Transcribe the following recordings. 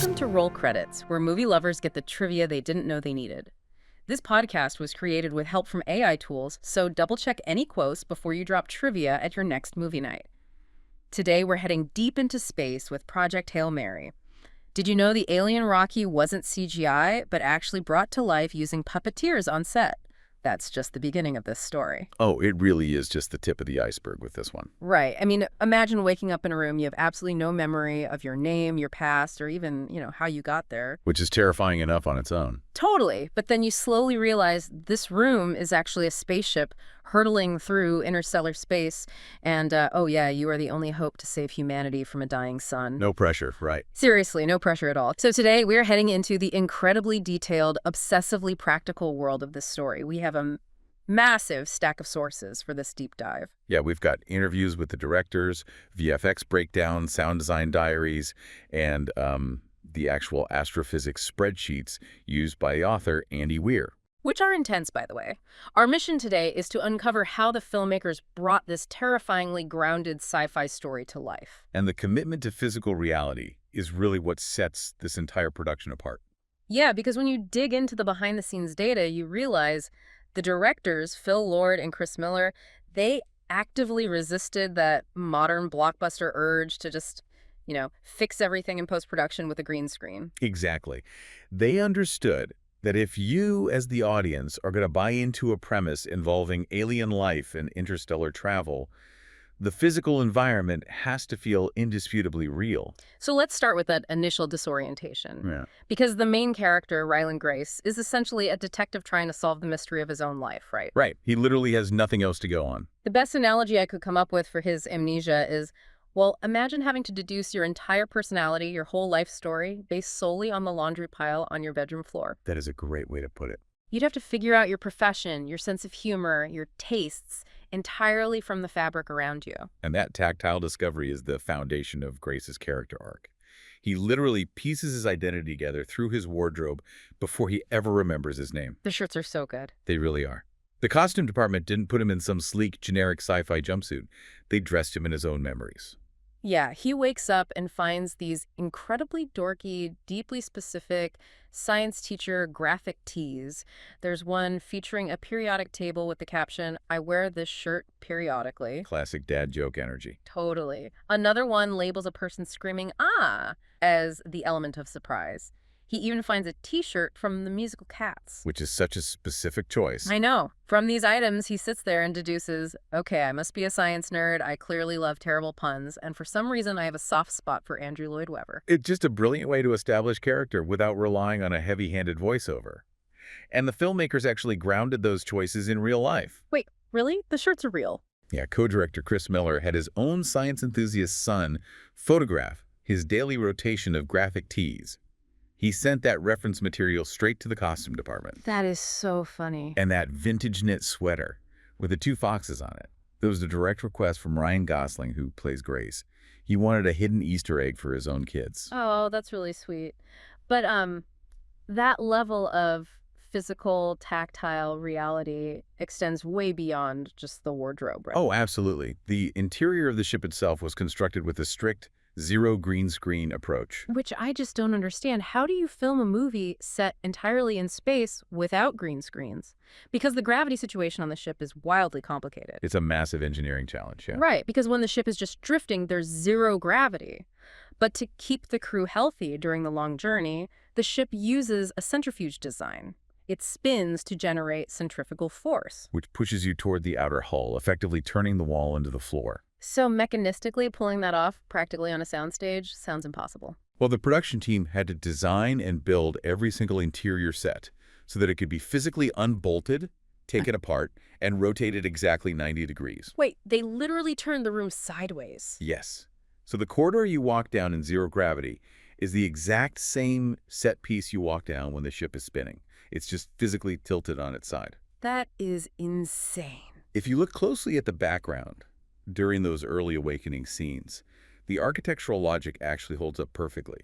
Welcome to Roll Credits, where movie lovers get the trivia they didn't know they needed. This podcast was created with help from AI tools, so double-check any quotes before you drop trivia at your next movie night. Today, we're heading deep into space with Project Hail Mary. Did you know the alien Rocky wasn't CGI, but actually brought to life using puppeteers on set? That's just the beginning of this story. Oh, it really is just the tip of the iceberg with this one. Right. I mean, imagine waking up in a room, you have absolutely no memory of your name, your past, or even, how you got there. Which is terrifying enough on its own. Totally. But then you slowly realize this room is actually a spaceship hurtling through interstellar space. And, oh yeah, you are the only hope to save humanity from a dying sun. No pressure, right? Seriously, no pressure at all. So today we are heading into the incredibly detailed, obsessively practical world of this story. We have a massive stack of sources for this deep dive. Yeah, we've got interviews with the directors, VFX breakdowns, sound design diaries, and the actual astrophysics spreadsheets used by the author, Andy Weir. Which are intense, by the way. Our mission today is to uncover how the filmmakers brought this terrifyingly grounded sci-fi story to life. And the commitment to physical reality is really what sets this entire production apart. Yeah, because when you dig into the behind-the-scenes data, you realize the directors, Phil Lord and Chris Miller, they actively resisted that modern blockbuster urge to just, fix everything in post-production with a green screen. Exactly. They understood that if you, as the audience, are going to buy into a premise involving alien life and interstellar travel, the physical environment has to feel indisputably real. So let's start with that initial disorientation. Yeah. Because the main character, Ryland Grace, is essentially a detective trying to solve the mystery of his own life, right? Right. He literally has nothing else to go on. The best analogy I could come up with for his amnesia is, well, imagine having to deduce your entire personality, your whole life story, based solely on the laundry pile on your bedroom floor. That is a great way to put it. You'd have to figure out your profession, your sense of humor, your tastes, entirely from the fabric around you. And that tactile discovery is the foundation of Grace's character arc. He literally pieces his identity together through his wardrobe before he ever remembers his name. The shirts are so good. They really are. The costume department didn't put him in some sleek, generic sci-fi jumpsuit. They dressed him in his own memories. Yeah, he wakes up and finds these incredibly dorky, deeply specific science teacher graphic tees. There's one featuring a periodic table with the caption, "I wear this shirt periodically." Classic dad joke energy. Totally. Another one labels a person screaming, "Ah," as the element of surprise. He even finds a t-shirt from the musical Cats. Which is such a specific choice. I know. From these items, he sits there and deduces, okay, I must be a science nerd, I clearly love terrible puns, and for some reason I have a soft spot for Andrew Lloyd Webber. It's just a brilliant way to establish character without relying on a heavy-handed voiceover. And the filmmakers actually grounded those choices in real life. Wait, really? The shirts are real? Yeah, co-director Chris Miller had his own science enthusiast son photograph his daily rotation of graphic tees. He sent that reference material straight to the costume department. That is so funny. And that vintage knit sweater with the two foxes on it. There was a direct request from Ryan Gosling, who plays Grace. He wanted a hidden Easter egg for his own kids. Oh, that's really sweet. But that level of physical, tactile reality extends way beyond just the wardrobe, right? Oh, absolutely. The interior of the ship itself was constructed with a strict zero green screen approach. Which I just don't understand. How do you film a movie set entirely in space without green screens? Because the gravity situation on the ship is wildly complicated. It's a massive engineering challenge, yeah. Right, because when the ship is just drifting, there's zero gravity. But to keep the crew healthy during the long journey, the ship uses a centrifuge design. It spins to generate centrifugal force. Which pushes you toward the outer hull, effectively turning the wall into the floor. So mechanistically pulling that off practically on a soundstage sounds impossible. Well, the production team had to design and build every single interior set so that it could be physically unbolted, taken apart, and rotated exactly 90 degrees. Wait, they literally turned the room sideways? Yes. So the corridor you walk down in zero gravity is the exact same set piece you walk down when the ship is spinning. It's just physically tilted on its side. That is insane. If you look closely at the background during those early awakening scenes, the architectural logic actually holds up perfectly.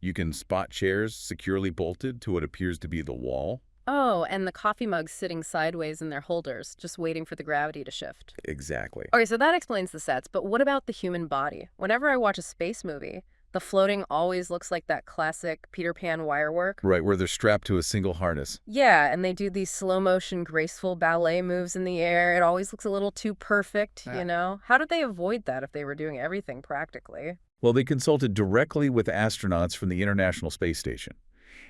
You can spot chairs securely bolted to what appears to be the wall. Oh, and the coffee mugs sitting sideways in their holders, just waiting for the gravity to shift. Exactly. Okay, so that explains the sets, but what about the human body? Whenever I watch a space movie, The floating always looks like that classic Peter Pan wire work. Right, where they're strapped to a single harness. Yeah, and they do these slow-motion, graceful ballet moves in the air. It always looks a little too perfect, you Ah. know? How did they avoid that if they were doing everything practically? Well, they consulted directly with astronauts from the International Space Station.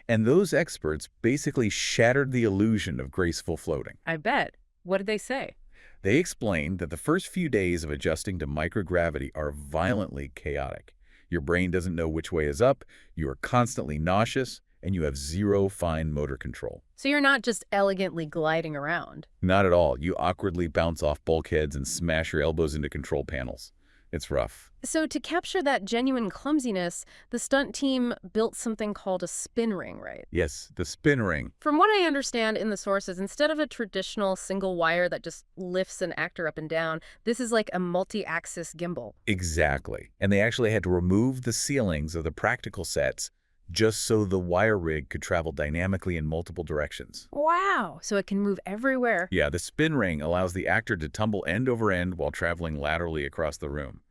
And those experts basically shattered the illusion of graceful floating. I bet. What did they say? They explained that the first few days of adjusting to microgravity are violently chaotic. Your brain doesn't know which way is up, you are constantly nauseous, and you have zero fine motor control. So you're not just elegantly gliding around. Not at all. You awkwardly bounce off bulkheads and smash your elbows into control panels. It's rough. So to capture that genuine clumsiness, the stunt team built something called a spin ring, right? Yes, the spin ring. From what I understand in the sources, instead of a traditional single wire that just lifts an actor up and down, this is like a multi-axis gimbal. Exactly. And they actually had to remove the ceilings of the practical sets just so the wire rig could travel dynamically in multiple directions. Wow! So it can move everywhere. Yeah, the spin ring allows the actor to tumble end over end while traveling laterally across the room.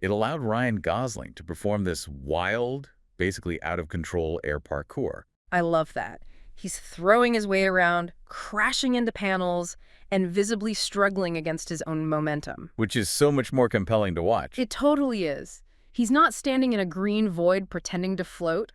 It allowed Ryan Gosling to perform this wild, basically out-of-control air parkour. I love that. He's throwing his weight around, crashing into panels, and visibly struggling against his own momentum. Which is so much more compelling to watch. It totally is. He's not standing in a green void pretending to float.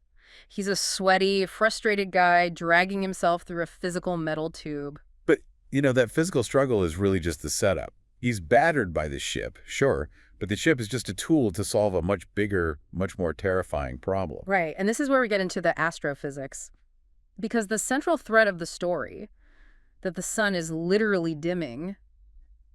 He's a sweaty, frustrated guy dragging himself through a physical metal tube. But, that physical struggle is really just the setup. He's battered by the ship, sure, but the ship is just a tool to solve a much bigger, much more terrifying problem. Right, and this is where we get into the astrophysics. Because the central thread of the story, that the sun is literally dimming,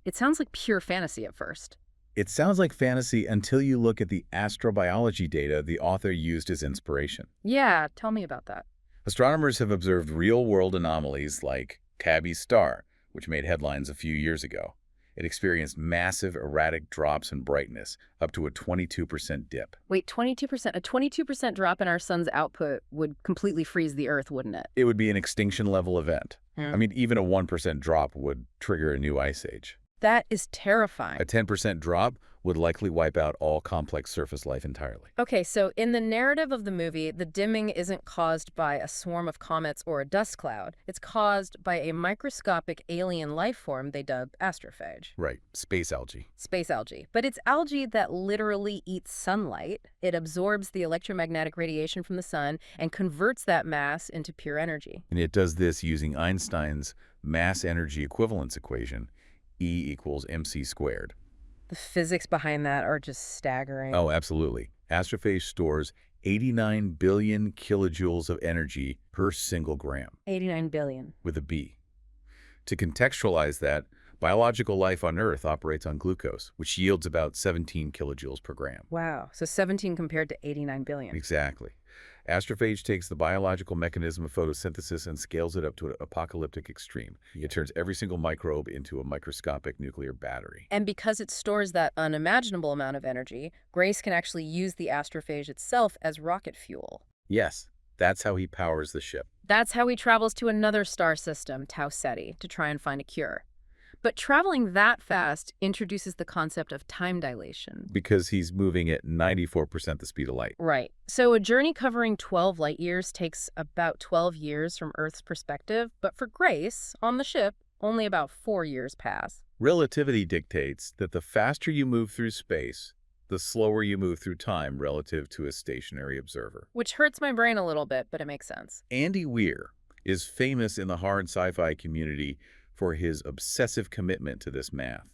it sounds like pure fantasy at first. It sounds like fantasy until you look at the astrobiology data the author used as inspiration. Yeah, tell me about that. Astronomers have observed real-world anomalies like Tabby's star, which made headlines a few years ago. It experienced massive erratic drops in brightness, up to a 22% dip. Wait, 22%? A 22% drop in our sun's output would completely freeze the Earth, wouldn't it? It would be an extinction-level event. I mean, even a 1% drop would trigger a new ice age. That is terrifying. A 10% drop would likely wipe out all complex surface life entirely. Okay, so in the narrative of the movie, the dimming isn't caused by a swarm of comets or a dust cloud. It's caused by a microscopic alien life form they dub astrophage. Right, space algae. Space algae. But it's algae that literally eats sunlight. It absorbs the electromagnetic radiation from the sun and converts that mass into pure energy. And it does this using Einstein's mass-energy equivalence equation, E equals mc squared. The physics behind that are just staggering. Oh, absolutely. Astrophage stores 89 billion kilojoules of energy per single gram, 89 billion. with a B. To contextualize that, biological life on Earth operates on glucose, which yields about 17 kilojoules per gram. Wow, so 17 compared to 89 billion. Exactly. Astrophage takes the biological mechanism of photosynthesis and scales it up to an apocalyptic extreme. It turns every single microbe into a microscopic nuclear battery. And because it stores that unimaginable amount of energy, Grace can actually use the astrophage itself as rocket fuel. Yes, that's how he powers the ship. That's how he travels to another star system, Tau Ceti, to try and find a cure. But traveling that fast introduces the concept of time dilation. Because he's moving at 94% the speed of light. Right. So a journey covering 12 light years takes about 12 years from Earth's perspective, but for Grace, on the ship, only about 4 years pass. Relativity dictates that the faster you move through space, the slower you move through time relative to a stationary observer. Which hurts my brain a little bit, but it makes sense. Andy Weir is famous in the horror and sci-fi community for his obsessive commitment to this math.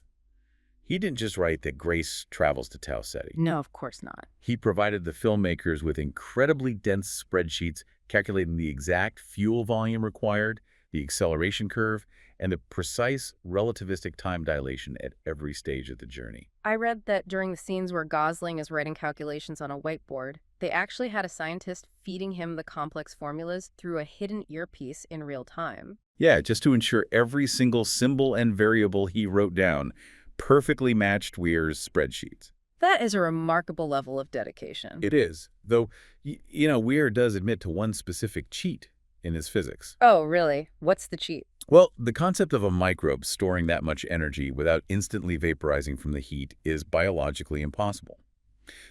He didn't just write that Grace travels to Tau Ceti. No, of course not. He provided the filmmakers with incredibly dense spreadsheets calculating the exact fuel volume required, the acceleration curve, and the precise relativistic time dilation at every stage of the journey. I read that during the scenes where Gosling is writing calculations on a whiteboard, they actually had a scientist feeding him the complex formulas through a hidden earpiece in real time. Yeah, just to ensure every single symbol and variable he wrote down perfectly matched Weir's spreadsheets. That is a remarkable level of dedication. It is, though, Weir does admit to one specific cheat in his physics. Oh, really? What's the cheat? Well, the concept of a microbe storing that much energy without instantly vaporizing from the heat is biologically impossible.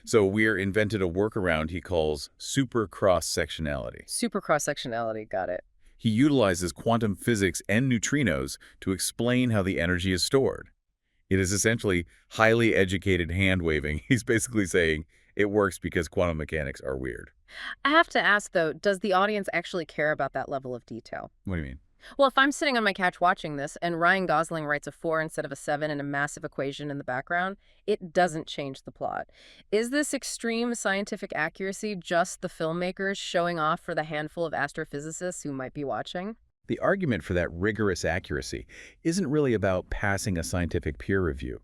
So Weir invented a workaround he calls super cross-sectionality. Super cross-sectionality, got it. He utilizes quantum physics and neutrinos to explain how the energy is stored. It is essentially highly educated hand-waving. He's basically saying it works because quantum mechanics are weird. I have to ask, though, does the audience actually care about that level of detail? What do you mean? Well, if I'm sitting on my couch watching this and Ryan Gosling writes a 4 instead of a 7 and a massive equation in the background, it doesn't change the plot. Is this extreme scientific accuracy just the filmmakers showing off for the handful of astrophysicists who might be watching? The argument for that rigorous accuracy isn't really about passing a scientific peer review.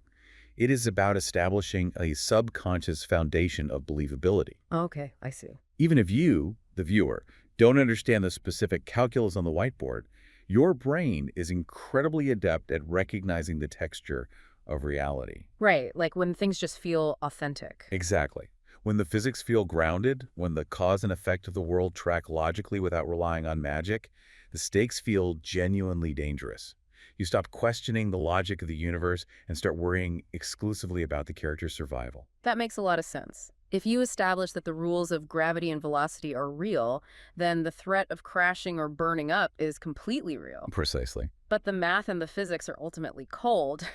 It is about establishing a subconscious foundation of believability. Okay, I see. Even if you, the viewer, don't understand the specific calculus on the whiteboard, your brain is incredibly adept at recognizing the texture of reality. Right, like when things just feel authentic. Exactly. When the physics feel grounded, when the cause and effect of the world track logically without relying on magic, the stakes feel genuinely dangerous. You stop questioning the logic of the universe and start worrying exclusively about the character's survival. That makes a lot of sense. If you establish that the rules of gravity and velocity are real, then the threat of crashing or burning up is completely real. Precisely. But the math and the physics are ultimately cold.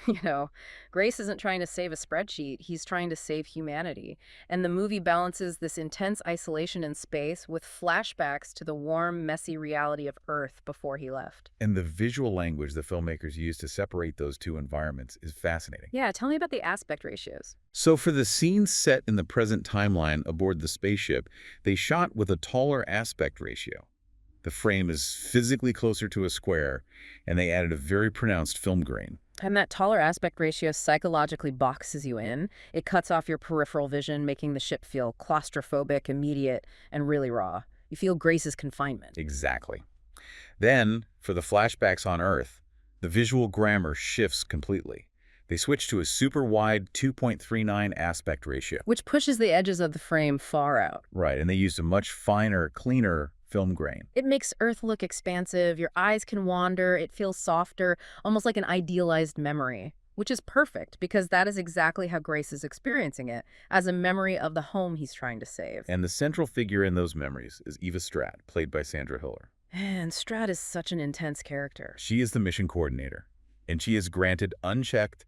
Grace isn't trying to save a spreadsheet, he's trying to save humanity. And the movie balances this intense isolation in space with flashbacks to the warm, messy reality of Earth before he left. And the visual language the filmmakers use to separate those two environments is fascinating. Yeah, tell me about the aspect ratios. So for the scenes set in the present timeline aboard the spaceship, they shot with a taller aspect ratio. The frame is physically closer to a square, and they added a very pronounced film grain. And that taller aspect ratio psychologically boxes you in. It cuts off your peripheral vision, making the ship feel claustrophobic, immediate, and really raw. You feel Grace's confinement. Exactly. Then, for the flashbacks on Earth, the visual grammar shifts completely. They switch to a super wide 2.39 aspect ratio. Which pushes the edges of the frame far out. Right, and they used a much finer, cleaner film grain. It makes Earth look expansive, your eyes can wander, it feels softer, almost like an idealized memory. Which is perfect, because that is exactly how Grace is experiencing it, as a memory of the home he's trying to save. And the central figure in those memories is Eva Stratt, played by Sandra Hüller. And Stratt is such an intense character. She is the mission coordinator, and she is granted unchecked,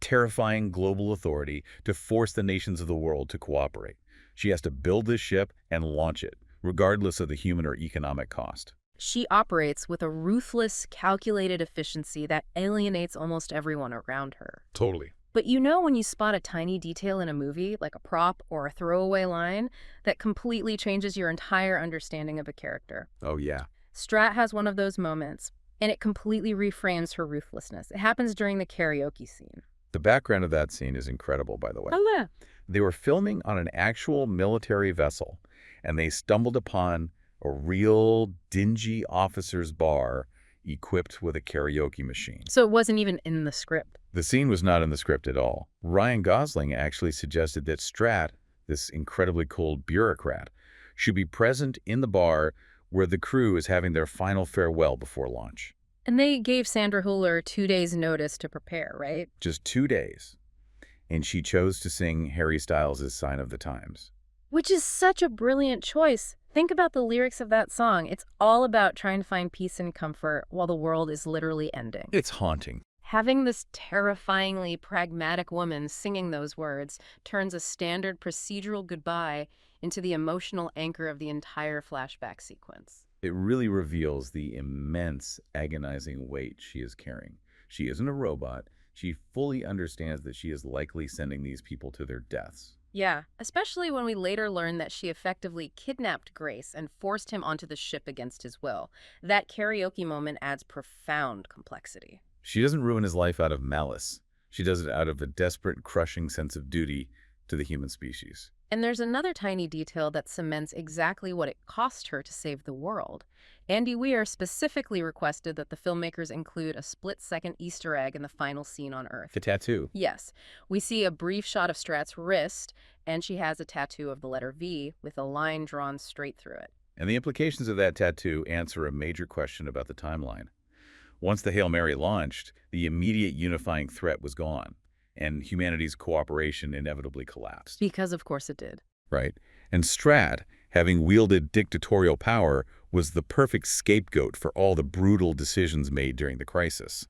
terrifying global authority to force the nations of the world to cooperate. She has to build this ship and launch it, regardless of the human or economic cost. She operates with a ruthless, calculated efficiency that alienates almost everyone around her. Totally. But when you spot a tiny detail in a movie, like a prop or a throwaway line, that completely changes your entire understanding of a character. Oh, yeah. Stratt has one of those moments, and it completely reframes her ruthlessness. It happens during the karaoke scene. The background of that scene is incredible, by the way. Oh, yeah. They were filming on an actual military vessel, and they stumbled upon a real dingy officer's bar equipped with a karaoke machine. So it wasn't even in the script. The scene was not in the script at all. Ryan Gosling actually suggested that Stratt, this incredibly cold bureaucrat, should be present in the bar where the crew is having their final farewell before launch. And they gave Sandra Hüller 2 days' notice to prepare, right? Just 2 days. And she chose to sing Harry Styles' Sign of the Times. Which is such a brilliant choice. Think about the lyrics of that song. It's all about trying to find peace and comfort while the world is literally ending. It's haunting. Having this terrifyingly pragmatic woman singing those words turns a standard procedural goodbye into the emotional anchor of the entire flashback sequence. It really reveals the immense, agonizing weight she is carrying. She isn't a robot. She fully understands that she is likely sending these people to their deaths. Yeah, especially when we later learn that she effectively kidnapped Grace and forced him onto the ship against his will. That karaoke moment adds profound complexity. She doesn't ruin his life out of malice. She does it out of a desperate, crushing sense of duty to the human species. And there's another tiny detail that cements exactly what it cost her to save the world. Andy Weir specifically requested that the filmmakers include a split-second Easter egg in the final scene on Earth. The tattoo. Yes. We see a brief shot of Stratt's wrist, and she has a tattoo of the letter V with a line drawn straight through it. And the implications of that tattoo answer a major question about the timeline. Once the Hail Mary launched, the immediate unifying threat was gone. and humanity's cooperation inevitably collapsed. Because of course it did. Right? And Strat, having wielded dictatorial power, was the perfect scapegoat for all the brutal decisions made during the crisis.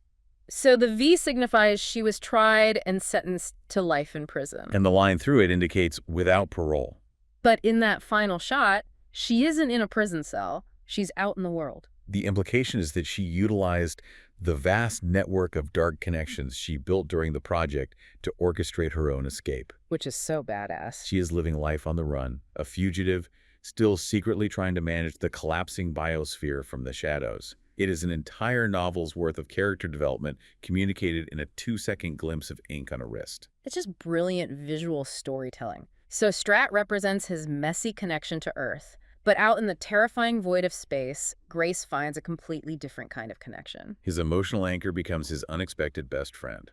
So the V signifies she was tried and sentenced to life in prison. And the line through it indicates without parole. But in that final shot, she isn't in a prison cell. She's out in the world. The implication is that she utilized the vast network of dark connections she built during the project to orchestrate her own escape. Which is so badass. She is living life on the run, a fugitive, still secretly trying to manage the collapsing biosphere from the shadows. It is an entire novel's worth of character development communicated in a 2-second glimpse of ink on a wrist. It's just brilliant visual storytelling. So Strat represents his messy connection to Earth. But out in the terrifying void of space, Grace finds a completely different kind of connection. His emotional anchor becomes his unexpected best friend,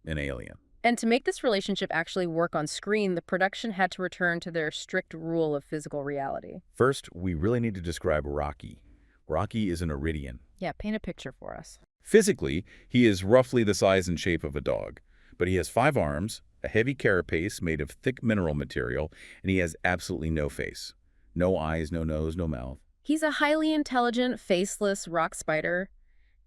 an alien. And to make this relationship actually work on screen, the production had to return to their strict rule of physical reality. First, we really need to describe Rocky. Rocky is an Iridian. Yeah, paint a picture for us. Physically, he is roughly the size and shape of a dog, but he has 5 arms, a heavy carapace made of thick mineral material, and he has absolutely no face. No eyes, no nose, no mouth. He's a highly intelligent, faceless rock spider,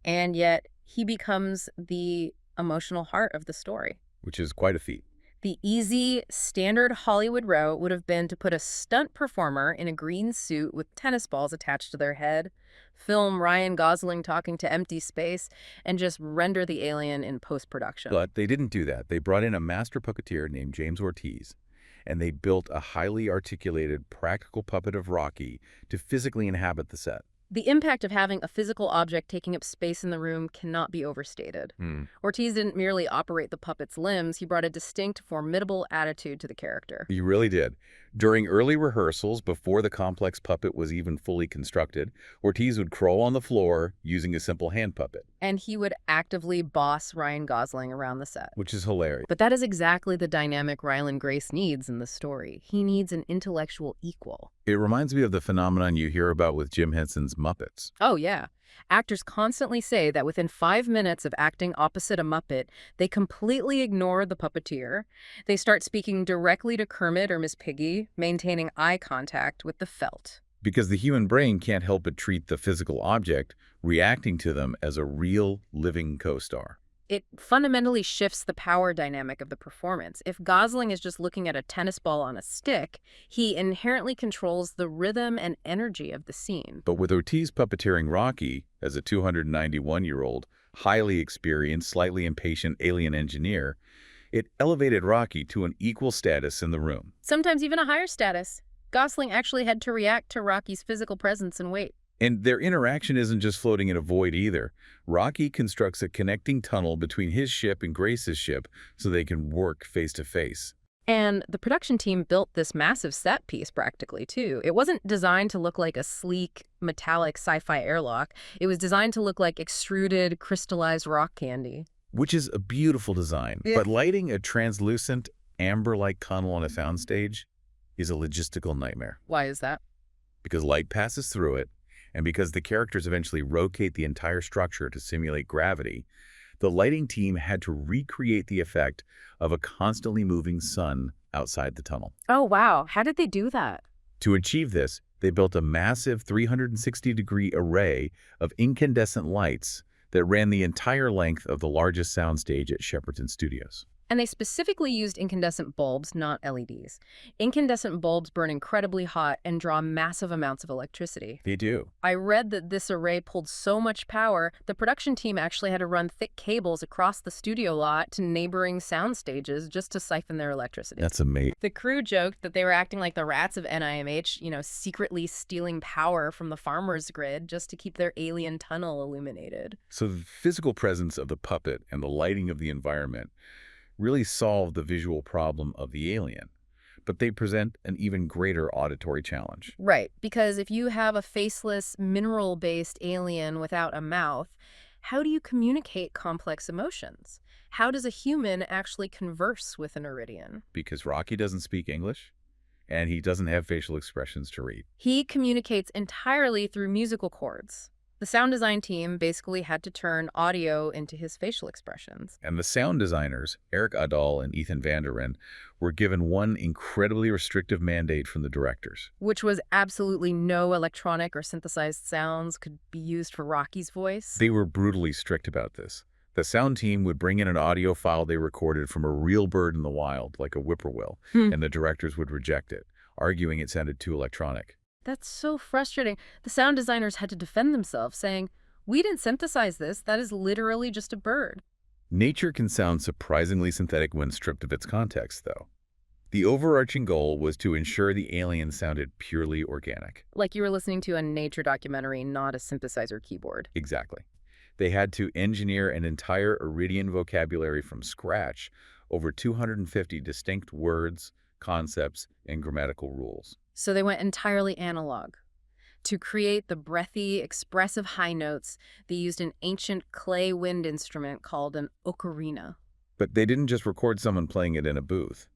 and yet he becomes the emotional heart of the story. Which is quite a feat. The easy, standard Hollywood route would have been to put a stunt performer in a green suit with tennis balls attached to their head, film Ryan Gosling talking to empty space, and just render the alien in post-production. But they didn't do that. They brought in a master puppeteer named James Ortiz, and they built a highly articulated, practical puppet of Rocky to physically inhabit the set. The impact of having a physical object taking up space in the room cannot be overstated. Ortiz didn't merely operate the puppet's limbs, he brought a distinct, formidable attitude to the character. He really did. During early rehearsals, before the complex puppet was even fully constructed, Ortiz would crawl on the floor using a simple hand puppet. And he would actively boss Ryan Gosling around the set. Which is hilarious. But that is exactly the dynamic Ryland Grace needs in the story. He needs an intellectual equal. It reminds me of the phenomenon you hear about with Jim Henson's Muppets. Oh, yeah. Actors constantly say that within 5 minutes of acting opposite a Muppet, they completely ignore the puppeteer. They start speaking directly to Kermit or Miss Piggy, maintaining eye contact with the felt. Because the human brain can't help but treat the physical object, reacting to them as a real, living co-star. It fundamentally shifts the power dynamic of the performance. If Gosling is just looking at a tennis ball on a stick, he inherently controls the rhythm and energy of the scene. But with Ortiz puppeteering Rocky as a 291-year-old, highly experienced, slightly impatient alien engineer, it elevated Rocky to an equal status in the room. Sometimes even a higher status. Gosling actually had to react to Rocky's physical presence and weight. And their interaction isn't just floating in a void either. Rocky constructs a connecting tunnel between his ship and Grace's ship so they can work face to face. And the production team built this massive set piece practically, too. It wasn't designed to look like a sleek, metallic sci-fi airlock. It was designed to look like extruded, crystallized rock candy. Which is a beautiful design. Yeah. But lighting a translucent, amber-like tunnel on a soundstage is a logistical nightmare. Why is that? Because light passes through it, and because the characters eventually rotate the entire structure to simulate gravity, the lighting team had to recreate the effect of a constantly moving sun outside the tunnel. Oh, wow. How did they do that? To achieve this, they built a massive 360-degree array of incandescent lights that ran the entire length of the largest soundstage at Shepperton Studios. And they specifically used incandescent bulbs, not LEDs. Incandescent bulbs burn incredibly hot and draw massive amounts of electricity. They do. I read that this array pulled so much power, the production team actually had to run thick cables across the studio lot to neighboring sound stages just to siphon their electricity. That's amazing. The crew joked that they were acting like the rats of NIMH, secretly stealing power from the farmer's grid just to keep their alien tunnel illuminated. So the physical presence of the puppet and the lighting of the environment really solve the visual problem of the alien, but they present an even greater auditory challenge. Right, because if you have a faceless, mineral-based alien without a mouth, how do you communicate complex emotions? How does a human actually converse with an Iridian? Because Rocky doesn't speak English, and he doesn't have facial expressions to read. He communicates entirely through musical chords. The sound design team basically had to turn audio into his facial expressions, And the sound designers, Eric Adal and Ethan Van der Ven, were given one incredibly restrictive mandate from the directors. which was absolutely no electronic or synthesized sounds could be used for Rocky's voice. They were brutally strict about this. The sound team would bring in an audio file they recorded from a real bird in the wild, like a whippoorwill, Hmm. and the directors would reject it, arguing it sounded too electronic. That's so frustrating. The sound designers had to defend themselves, saying, "We didn't synthesize this. That is literally just a bird." Nature can sound surprisingly synthetic when stripped of its context, though. The overarching goal was to ensure the aliens sounded purely organic. Like you were listening to a nature documentary, not a synthesizer keyboard. Exactly. They had to engineer an entire Iridian vocabulary from scratch, over 250 distinct words, concepts, and grammatical rules. So they went entirely analog. To create the breathy, expressive high notes, they used an ancient clay wind instrument called an ocarina. But they didn't just record someone playing it in a booth.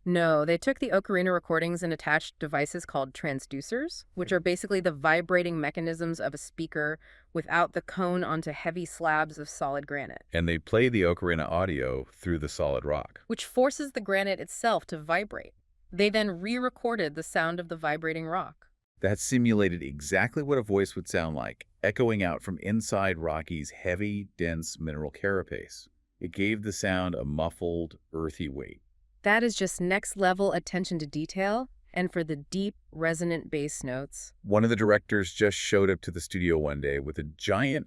No, they took the ocarina recordings and attached devices called transducers, which are basically the vibrating mechanisms of a speaker without the cone onto heavy slabs of solid granite, And they play the ocarina audio through the solid rock. which forces the granite itself to vibrate. They then re-recorded the sound of the vibrating rock. That simulated exactly what a voice would sound like, echoing out from inside Rocky's heavy, dense mineral carapace. It gave the sound a muffled, earthy weight. That is just next-level attention to detail, and for the deep, resonant bass notes. One of the directors just showed up to the studio one day with a giant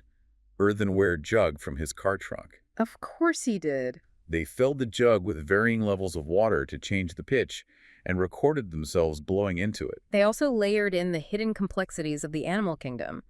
earthenware jug from his car trunk. Of course he did. They filled the jug with varying levels of water to change the pitch and recorded themselves blowing into it. They also layered in the hidden complexities of the animal kingdom.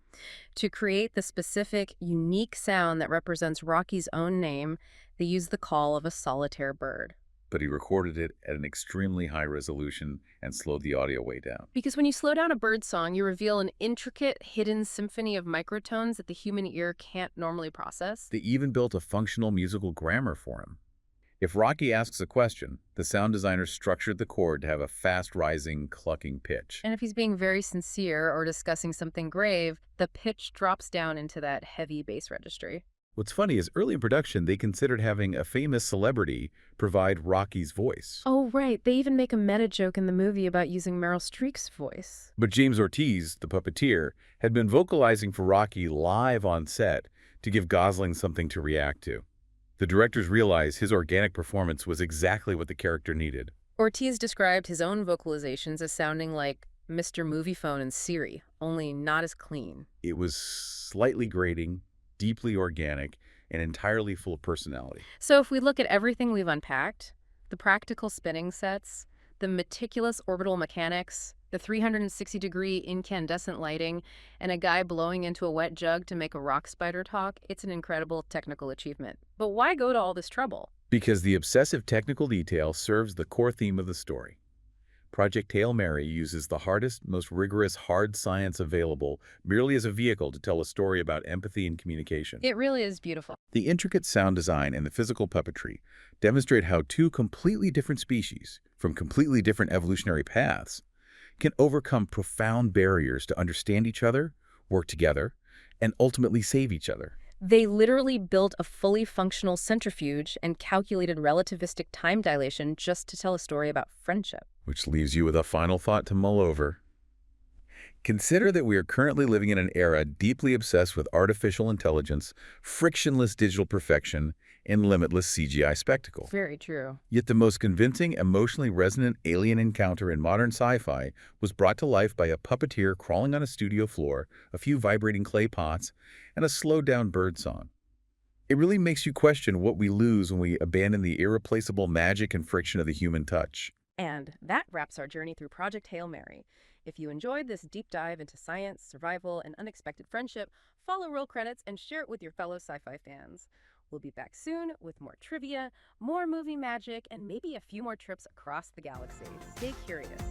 To create the specific, unique sound that represents Rocky's own name, they used the call of a solitaire bird. But he recorded it at an extremely high resolution and slowed the audio way down. Because when you slow down a bird song, you reveal an intricate, hidden symphony of microtones that the human ear can't normally process. They even built a functional musical grammar for him. If Rocky asks a question, the sound designer structured the chord to have a fast-rising, clucking pitch. And if he's being very sincere or discussing something grave, the pitch drops down into that heavy bass registry. What's funny is early in production, they considered having a famous celebrity provide Rocky's voice. Oh, right. They even make a meta joke in the movie about using Meryl Streep's voice. But James Ortiz, the puppeteer, had been vocalizing for Rocky live on set to give Gosling something to react to. The directors realized his organic performance was exactly what the character needed. Ortiz described his own vocalizations as sounding like Mr. Movie Phone and Siri, only not as clean. It was slightly grating, deeply organic, and entirely full of personality. So if we look at everything we've unpacked, the practical spinning sets, the meticulous orbital mechanics, the 360-degree incandescent lighting, and a guy blowing into a wet jug to make a rock spider talk, it's an incredible technical achievement. But why go to all this trouble? Because the obsessive technical detail serves the core theme of the story. Project Hail Mary uses the hardest, most rigorous hard science available merely as a vehicle to tell a story about empathy and communication. It really is beautiful. The intricate sound design and the physical puppetry demonstrate how two completely different species, from completely different evolutionary paths, can overcome profound barriers to understand each other, work together, and ultimately save each other. They literally built a fully functional centrifuge and calculated relativistic time dilation just to tell a story about friendship. Which leaves you with a final thought to mull over. Consider that we are currently living in an era deeply obsessed with artificial intelligence, frictionless digital perfection, and limitless CGI spectacle. Very true. Yet the most convincing, emotionally resonant alien encounter in modern sci-fi was brought to life by a puppeteer crawling on a studio floor, a few vibrating clay pots, and a slowed-down bird song. It really makes you question what we lose when we abandon the irreplaceable magic and friction of the human touch. And that wraps our journey through Project Hail Mary. If you enjoyed this deep dive into science, survival, and unexpected friendship, follow Roll Credits and share it with your fellow sci-fi fans. We'll be back soon with more trivia, more movie magic, and maybe a few more trips across the galaxy. Stay curious.